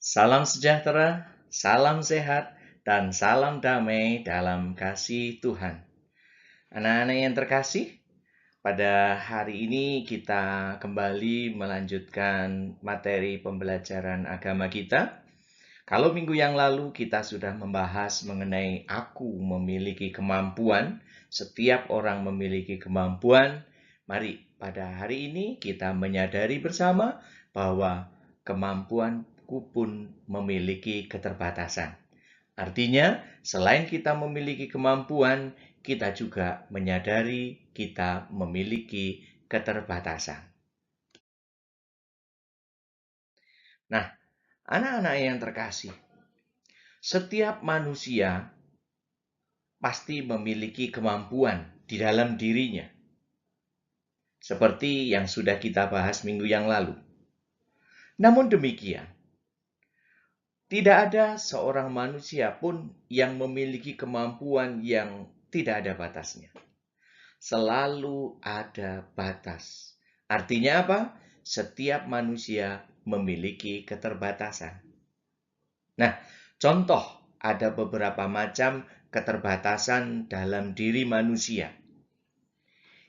Salam sejahtera, salam sehat, dan salam damai dalam kasih Tuhan. Anak-anak yang terkasih, pada hari ini kita kembali melanjutkan materi pembelajaran agama kita. Kalau minggu yang lalu kita sudah membahas mengenai aku memiliki kemampuan, setiap orang memiliki kemampuan. Mari pada hari ini kita menyadari bersama bahwa kemampuanku pun memiliki keterbatasan. Artinya, selain kita memiliki kemampuan, kita juga menyadari kita memiliki keterbatasan. Nah, anak-anak yang terkasih, setiap manusia pasti memiliki kemampuan di dalam dirinya. Seperti yang sudah kita bahas minggu yang lalu. Namun demikian, tidak ada seorang manusia pun yang memiliki kemampuan yang tidak ada batasnya. Selalu ada batas. Artinya apa? Setiap manusia memiliki keterbatasan. Nah, contoh ada beberapa macam keterbatasan dalam diri manusia.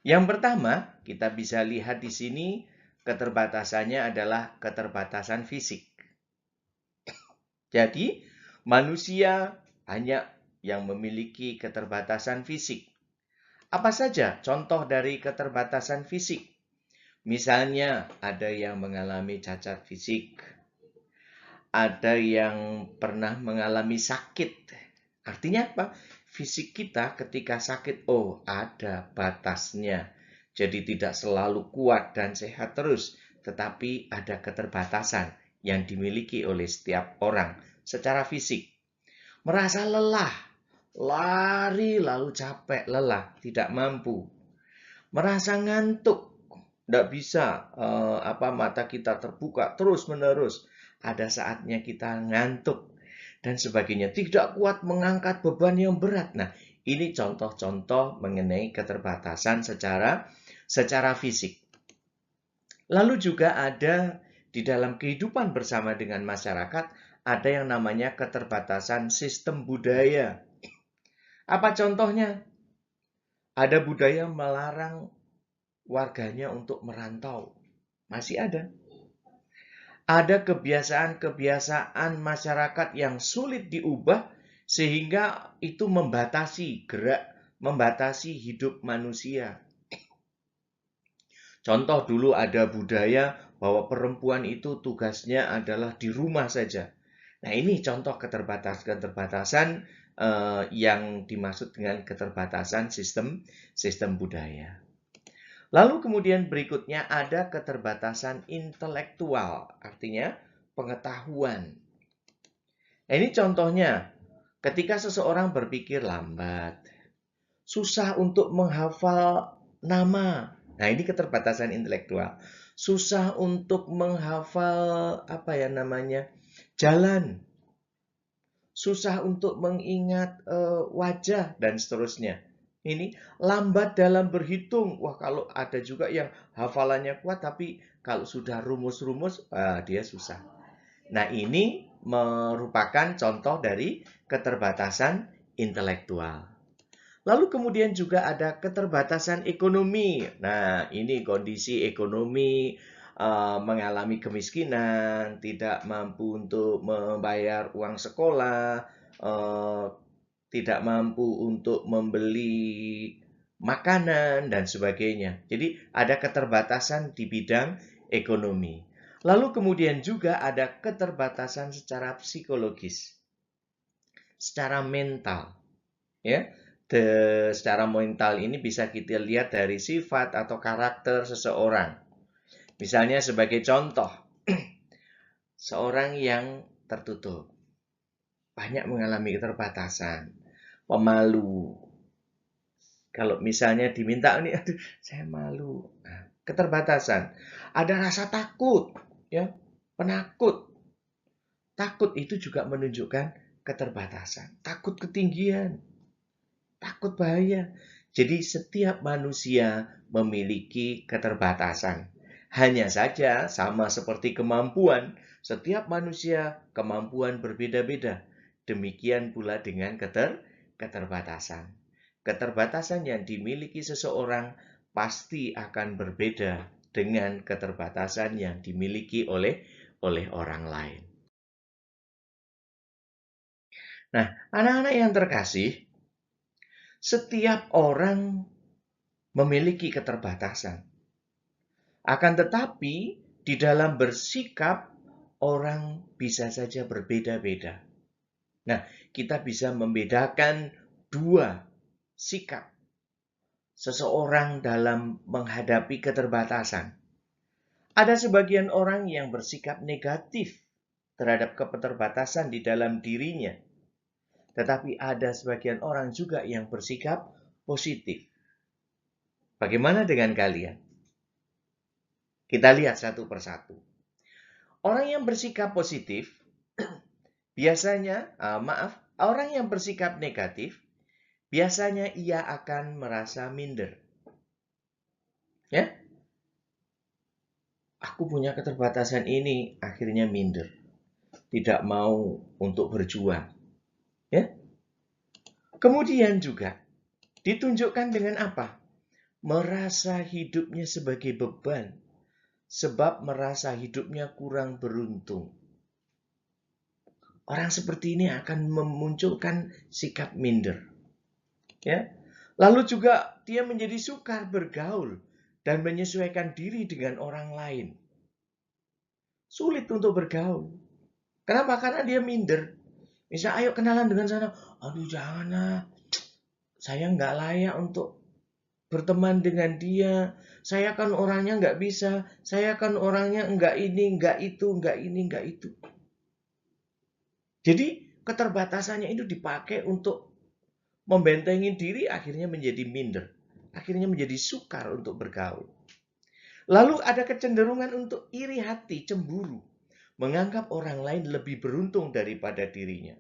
Yang pertama, kita bisa lihat di sini keterbatasannya adalah keterbatasan fisik. Jadi, manusia hanya yang memiliki keterbatasan fisik. Apa saja contoh dari keterbatasan fisik? Misalnya, ada yang mengalami cacat fisik, ada yang pernah mengalami sakit. Artinya apa? Fisik kita ketika sakit, ada batasnya. Jadi tidak selalu kuat dan sehat terus, tetapi ada keterbatasan yang dimiliki oleh setiap orang secara fisik. Merasa lelah, lari lalu capek, lelah, tidak mampu. Merasa ngantuk, tidak bisa mata kita terbuka terus-menerus. Ada saatnya kita ngantuk dan sebagainya. Tidak kuat mengangkat beban yang berat. Nah, ini contoh-contoh mengenai keterbatasan secara fisik. Lalu juga ada di dalam kehidupan bersama dengan masyarakat, ada yang namanya keterbatasan sistem budaya. Apa contohnya? Ada budaya melarang warganya untuk merantau. Masih ada. Ada kebiasaan-kebiasaan masyarakat yang sulit diubah sehingga itu membatasi gerak, membatasi hidup manusia. Contoh dulu ada budaya bahwa perempuan itu tugasnya adalah di rumah saja. Nah, ini contoh keterbatasan yang dimaksud dengan keterbatasan sistem budaya. Lalu kemudian berikutnya ada keterbatasan intelektual, artinya pengetahuan. Nah, ini contohnya, ketika seseorang berpikir lambat, susah untuk menghafal nama. Nah, ini keterbatasan intelektual. Susah untuk menghafal jalan. Susah untuk mengingat wajah dan seterusnya. Ini lambat dalam berhitung. Wah, kalau ada juga yang hafalannya kuat, tapi kalau sudah rumus-rumus, dia susah. Nah, ini merupakan contoh dari keterbatasan intelektual. Lalu kemudian juga ada keterbatasan ekonomi. Nah, ini kondisi ekonomi mengalami kemiskinan, tidak mampu untuk membayar uang sekolah, tidak mampu untuk membeli makanan, dan sebagainya. Jadi ada keterbatasan di bidang ekonomi. Lalu kemudian juga ada keterbatasan secara psikologis, secara mental. Ya, secara mental ini bisa kita lihat dari sifat atau karakter seseorang. Misalnya sebagai contoh, seorang yang tertutup, banyak mengalami keterbatasan, pemalu. Kalau misalnya diminta ini, aduh, saya malu. Nah, keterbatasan. Ada rasa takut, ya, penakut. Takut itu juga menunjukkan keterbatasan. Takut ketinggian, takut bahaya. Jadi setiap manusia memiliki keterbatasan. Hanya saja sama seperti kemampuan, setiap manusia kemampuan berbeda-beda. Demikian pula dengan keterbatasan. Keterbatasan yang dimiliki seseorang pasti akan berbeda dengan keterbatasan yang dimiliki oleh orang lain. Nah, anak-anak yang terkasih, setiap orang memiliki keterbatasan. Akan tetapi, di dalam bersikap, orang bisa saja berbeda-beda. Nah, kita bisa membedakan dua sikap seseorang dalam menghadapi keterbatasan. Ada sebagian orang yang bersikap negatif terhadap keterbatasan di dalam dirinya. Tetapi ada sebagian orang juga yang bersikap positif. Bagaimana dengan kalian? Kita lihat satu persatu. Orang yang bersikap positif, biasanya, orang yang bersikap negatif, biasanya ia akan merasa minder. Ya, aku punya keterbatasan ini, akhirnya minder. Tidak mau untuk berjuang. Ya. Kemudian juga ditunjukkan dengan apa? Merasa hidupnya sebagai beban, sebab merasa hidupnya kurang beruntung. Orang seperti ini akan memunculkan sikap minder. Ya. Lalu juga dia menjadi sukar bergaul dan menyesuaikan diri dengan orang lain. Sulit untuk bergaul. Kenapa? Karena dia minder. Misal, ayo kenalan dengan sana. Aduh, janganlah. Saya nggak layak untuk berteman dengan dia. Saya kan orangnya nggak bisa. Saya kan orangnya nggak ini, nggak itu, nggak ini, nggak itu. Jadi keterbatasannya itu dipakai untuk membentengi diri, akhirnya menjadi minder. Akhirnya menjadi sukar untuk bergaul. Lalu ada kecenderungan untuk iri hati, cemburu. Menganggap orang lain lebih beruntung daripada dirinya.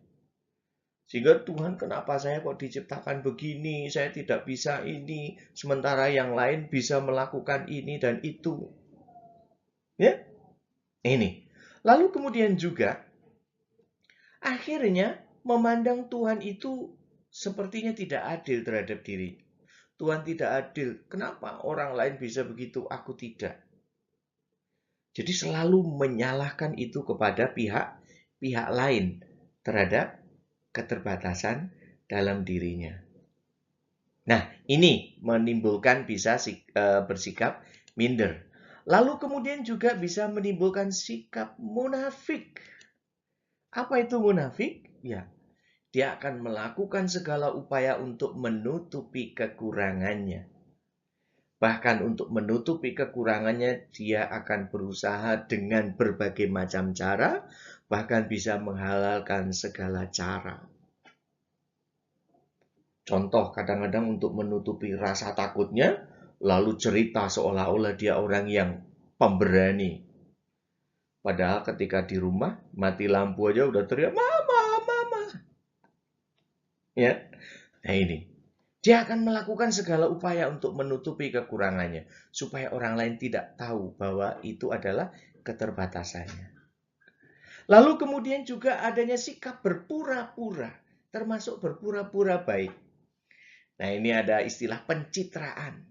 Sehingga Tuhan, kenapa saya kok diciptakan begini, saya tidak bisa ini, sementara yang lain bisa melakukan ini dan itu. Ya, ini. Lalu kemudian juga, akhirnya memandang Tuhan itu sepertinya tidak adil terhadap diri. Tuhan tidak adil. Kenapa orang lain bisa begitu, aku tidak? Jadi selalu menyalahkan itu kepada pihak lain terhadap keterbatasan dalam dirinya. Nah, ini menimbulkan bisa bersikap minder. Lalu kemudian juga bisa menimbulkan sikap munafik. Apa itu munafik? Ya, dia akan melakukan segala upaya untuk menutupi kekurangannya. Bahkan untuk menutupi kekurangannya, dia akan berusaha dengan berbagai macam cara, bahkan bisa menghalalkan segala cara. Contoh, kadang-kadang untuk menutupi rasa takutnya, lalu cerita seolah-olah dia orang yang pemberani. Padahal ketika di rumah, mati lampu aja udah teriak, "Mama, mama." Ya, nah ini. Dia akan melakukan segala upaya untuk menutupi kekurangannya, supaya orang lain tidak tahu bahwa itu adalah keterbatasannya. Lalu kemudian juga adanya sikap berpura-pura, termasuk berpura-pura baik. Nah, ini ada istilah pencitraan.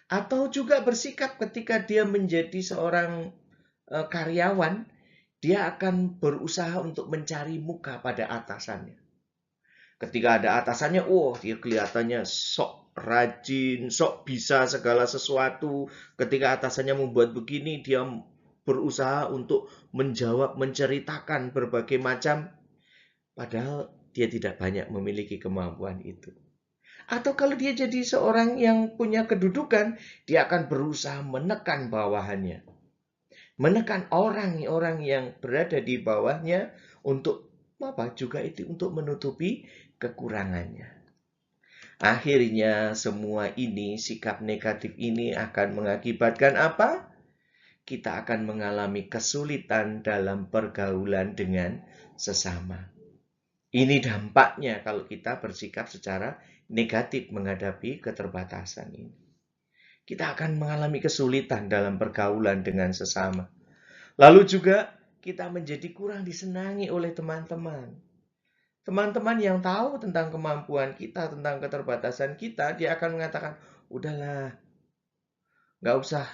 Atau juga bersikap ketika dia menjadi seorang karyawan, dia akan berusaha untuk mencari muka pada atasannya. Ketika ada atasannya, dia kelihatannya sok rajin, sok bisa segala sesuatu. Ketika atasannya membuat begini, dia berusaha untuk menjawab, menceritakan berbagai macam. Padahal dia tidak banyak memiliki kemampuan itu. Atau kalau dia jadi seorang yang punya kedudukan, dia akan berusaha menekan bawahannya. Menekan orang-orang yang berada di bawahnya untuk apa? Juga itu untuk menutupi kekurangannya. Akhirnya semua ini, sikap negatif ini akan mengakibatkan apa? Kita akan mengalami kesulitan dalam pergaulan dengan sesama. Ini dampaknya kalau kita bersikap secara negatif menghadapi keterbatasan ini. kita akan mengalami kesulitan dalam pergaulan dengan sesama. Lalu juga kita menjadi kurang disenangi oleh teman-teman. Teman-teman yang tahu tentang kemampuan kita, tentang keterbatasan kita, dia akan mengatakan, udahlah, nggak usah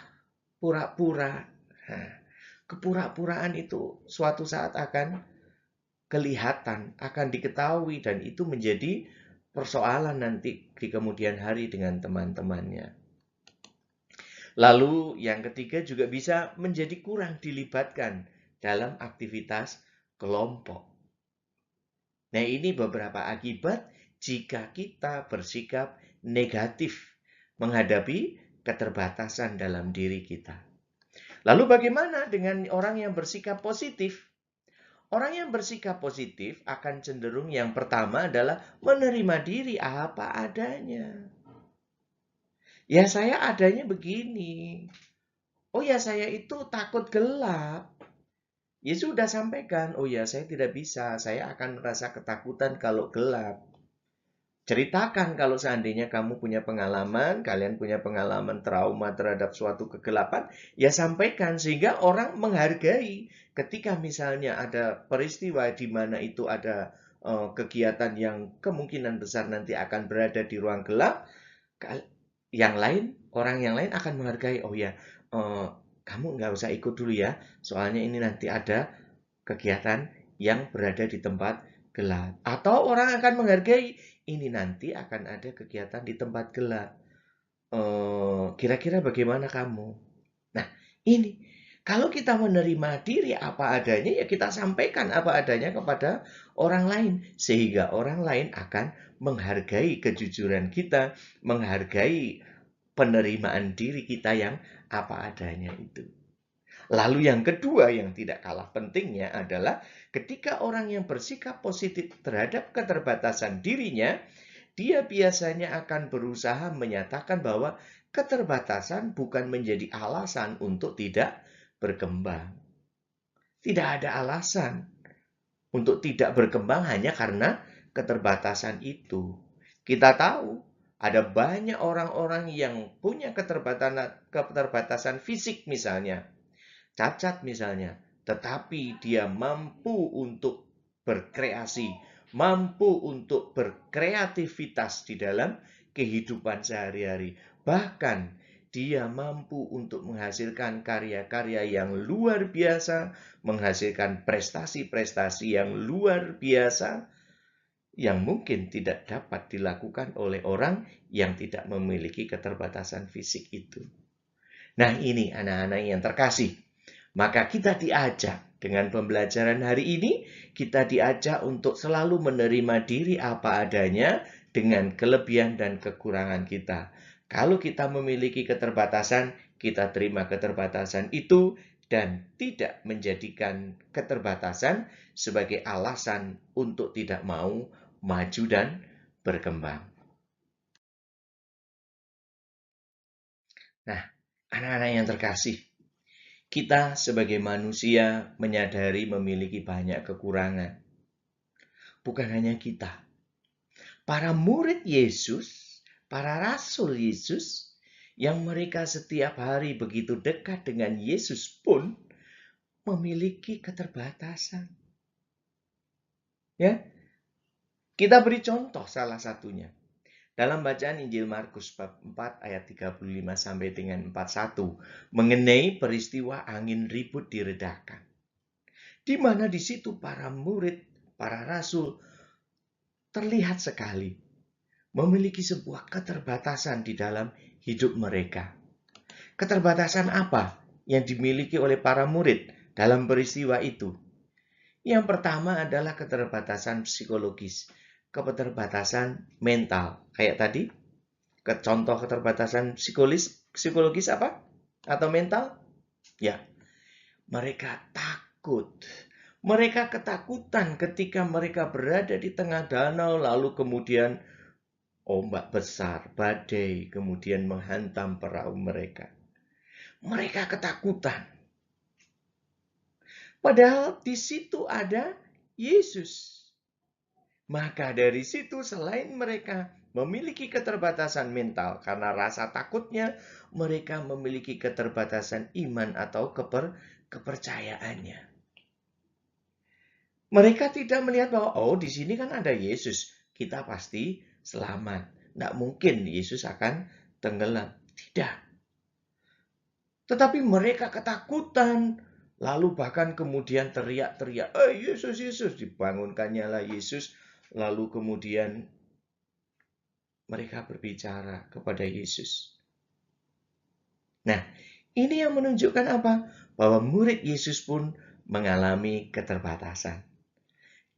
pura-pura. Nah, kepura-puraan itu suatu saat akan kelihatan, akan diketahui, dan itu menjadi persoalan nanti di kemudian hari dengan teman-temannya. Lalu yang ketiga juga bisa menjadi kurang dilibatkan dalam aktivitas kelompok. Nah, ini beberapa akibat jika kita bersikap negatif menghadapi keterbatasan dalam diri kita. Lalu bagaimana dengan orang yang bersikap positif? Orang yang bersikap positif akan cenderung yang pertama adalah menerima diri apa adanya. Ya, saya adanya begini. Oh ya, saya itu takut gelap. Ya sudah, sampaikan. Oh ya, saya tidak bisa. Saya akan merasa ketakutan kalau gelap. Ceritakan kalau seandainya kamu punya pengalaman, kalian punya pengalaman trauma terhadap suatu kegelapan, ya sampaikan sehingga orang menghargai. Ketika misalnya ada peristiwa di mana itu ada kegiatan yang kemungkinan besar nanti akan berada di ruang gelap, orang yang lain akan menghargai. Oh ya, kamu nggak usah ikut dulu ya, soalnya ini nanti ada kegiatan yang berada di tempat gelap. Atau orang akan menghargai, ini nanti akan ada kegiatan di tempat gelap. Kira-kira bagaimana kamu? Nah, ini kalau kita menerima diri apa adanya, ya kita sampaikan apa adanya kepada orang lain. Sehingga orang lain akan menghargai kejujuran kita, menghargai penerimaan diri kita yang apa adanya itu. Lalu yang kedua yang tidak kalah pentingnya adalah ketika orang yang bersikap positif terhadap keterbatasan dirinya, dia biasanya akan berusaha menyatakan bahwa keterbatasan bukan menjadi alasan untuk tidak berkembang. Tidak ada alasan untuk tidak berkembang hanya karena keterbatasan itu. Kita tahu ada banyak orang-orang yang punya keterbatasan fisik misalnya, cacat misalnya, tetapi dia mampu untuk berkreasi, mampu untuk berkreativitas di dalam kehidupan sehari-hari. Bahkan dia mampu untuk menghasilkan karya-karya yang luar biasa, menghasilkan prestasi-prestasi yang luar biasa, yang mungkin tidak dapat dilakukan oleh orang yang tidak memiliki keterbatasan fisik itu. Nah, ini anak-anak yang terkasih. Maka kita diajak dengan pembelajaran hari ini, kita diajak untuk selalu menerima diri apa adanya dengan kelebihan dan kekurangan kita. Kalau kita memiliki keterbatasan, kita terima keterbatasan itu dan tidak menjadikan keterbatasan sebagai alasan untuk tidak mau maju dan berkembang. Nah, anak-anak yang terkasih, kita sebagai manusia menyadari memiliki banyak kekurangan. Bukan hanya kita. Para murid Yesus, para rasul Yesus, yang mereka setiap hari begitu dekat dengan Yesus pun memiliki keterbatasan. Ya, kita beri contoh salah satunya. Dalam bacaan Injil Markus bab 4 ayat 35 sampai dengan 41 mengenai peristiwa angin ribut diredakan. Di mana di situ para murid, para rasul terlihat sekali memiliki sebuah keterbatasan di dalam hidup mereka. Keterbatasan apa yang dimiliki oleh para murid dalam peristiwa itu? Yang pertama adalah keterbatasan psikologis, keterbatasan mental. Kayak tadi, contoh keterbatasan psikologis apa? Atau mental? Ya, mereka takut. Mereka ketakutan ketika mereka berada di tengah danau, lalu kemudian ombak besar, badai, kemudian menghantam perahu mereka. Mereka ketakutan. Padahal di situ ada Yesus. Maka dari situ selain mereka memiliki keterbatasan mental karena rasa takutnya, mereka memiliki keterbatasan iman atau kepercayaannya. Mereka tidak melihat bahwa, oh di sini kan ada Yesus, kita pasti selamat. Tidak mungkin Yesus akan tenggelam. Tidak. Tetapi mereka ketakutan. Lalu bahkan kemudian teriak-teriak, Yesus, Yesus. Dibangunkannya lah Yesus. Lalu kemudian mereka berbicara kepada Yesus. Nah, ini yang menunjukkan apa? Bahwa murid Yesus pun mengalami keterbatasan.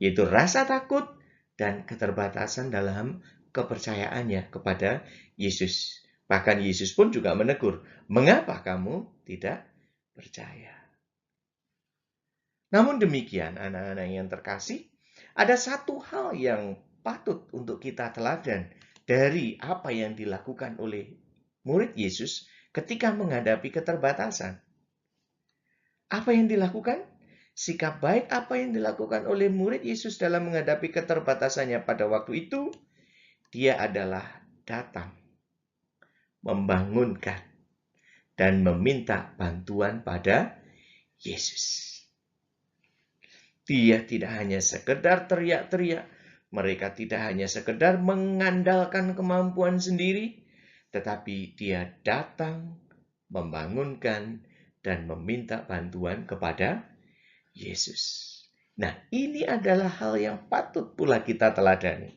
Yaitu rasa takut dan keterbatasan dalam kepercayaannya kepada Yesus. Bahkan Yesus pun juga menegur, mengapa kamu tidak percaya? Namun demikian, anak-anak yang terkasih, ada satu hal yang patut untuk kita teladan dari apa yang dilakukan oleh murid Yesus ketika menghadapi keterbatasan. Apa yang dilakukan? Sikap baik apa yang dilakukan oleh murid Yesus dalam menghadapi keterbatasannya pada waktu itu, dia adalah datang, membangunkan, dan meminta bantuan pada Yesus. Dia tidak hanya sekedar teriak-teriak, mereka tidak hanya sekedar mengandalkan kemampuan sendiri, tetapi dia datang, membangunkan, dan meminta bantuan kepada Yesus. Nah, ini adalah hal yang patut pula kita teladani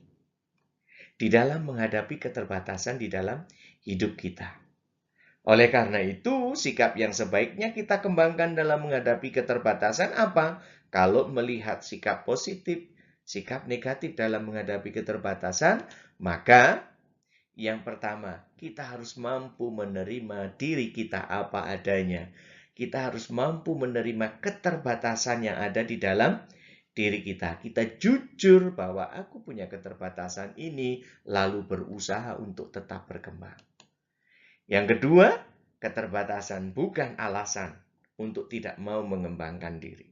di dalam menghadapi keterbatasan di dalam hidup kita. Oleh karena itu, sikap yang sebaiknya kita kembangkan dalam menghadapi keterbatasan apa? Kalau melihat sikap positif, sikap negatif dalam menghadapi keterbatasan, maka yang pertama, kita harus mampu menerima diri kita apa adanya. Kita harus mampu menerima keterbatasan yang ada di dalam diri kita. Kita jujur bahwa aku punya keterbatasan ini, lalu berusaha untuk tetap berkembang. Yang kedua, keterbatasan bukan alasan untuk tidak mau mengembangkan diri.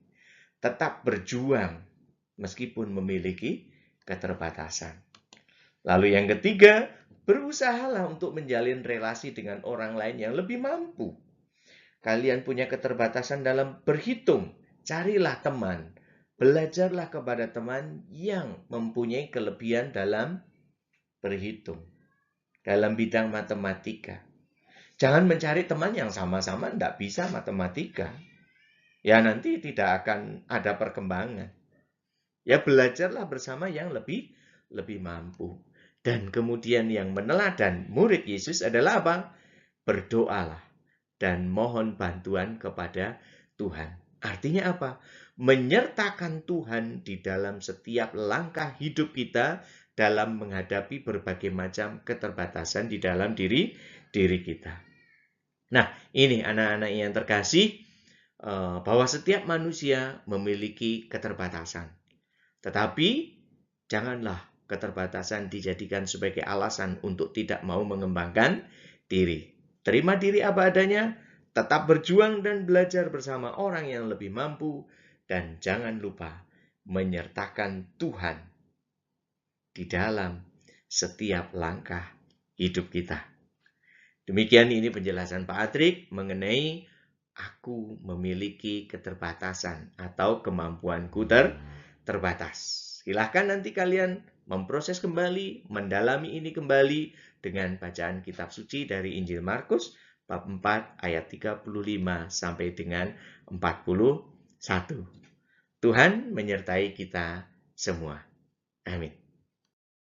Tetap berjuang meskipun memiliki keterbatasan. Lalu yang ketiga, berusahalah untuk menjalin relasi dengan orang lain yang lebih mampu. Kalian punya keterbatasan dalam berhitung, carilah teman. Belajarlah kepada teman yang mempunyai kelebihan dalam berhitung. Dalam bidang matematika. Jangan mencari teman yang sama-sama tidak bisa matematika. Ya nanti tidak akan ada perkembangan. Ya belajarlah bersama yang lebih mampu. Dan kemudian yang meneladan murid Yesus adalah apa? Berdoalah dan mohon bantuan kepada Tuhan. Artinya apa? Menyertakan Tuhan di dalam setiap langkah hidup kita dalam menghadapi berbagai macam keterbatasan di dalam diri kita. Nah, ini anak-anak yang terkasih, bahwa setiap manusia memiliki keterbatasan. Tetapi, janganlah keterbatasan dijadikan sebagai alasan untuk tidak mau mengembangkan diri. Terima diri apa adanya, tetap berjuang dan belajar bersama orang yang lebih mampu, dan jangan lupa menyertakan Tuhan di dalam setiap langkah hidup kita. Demikian ini penjelasan Pak Atrik mengenai aku memiliki keterbatasan atau kemampuanku terbatas. Silahkan nanti kalian memproses kembali, mendalami ini kembali dengan bacaan kitab suci dari Injil Markus bab 4 ayat 35 sampai dengan 41. Tuhan menyertai kita semua. Amin.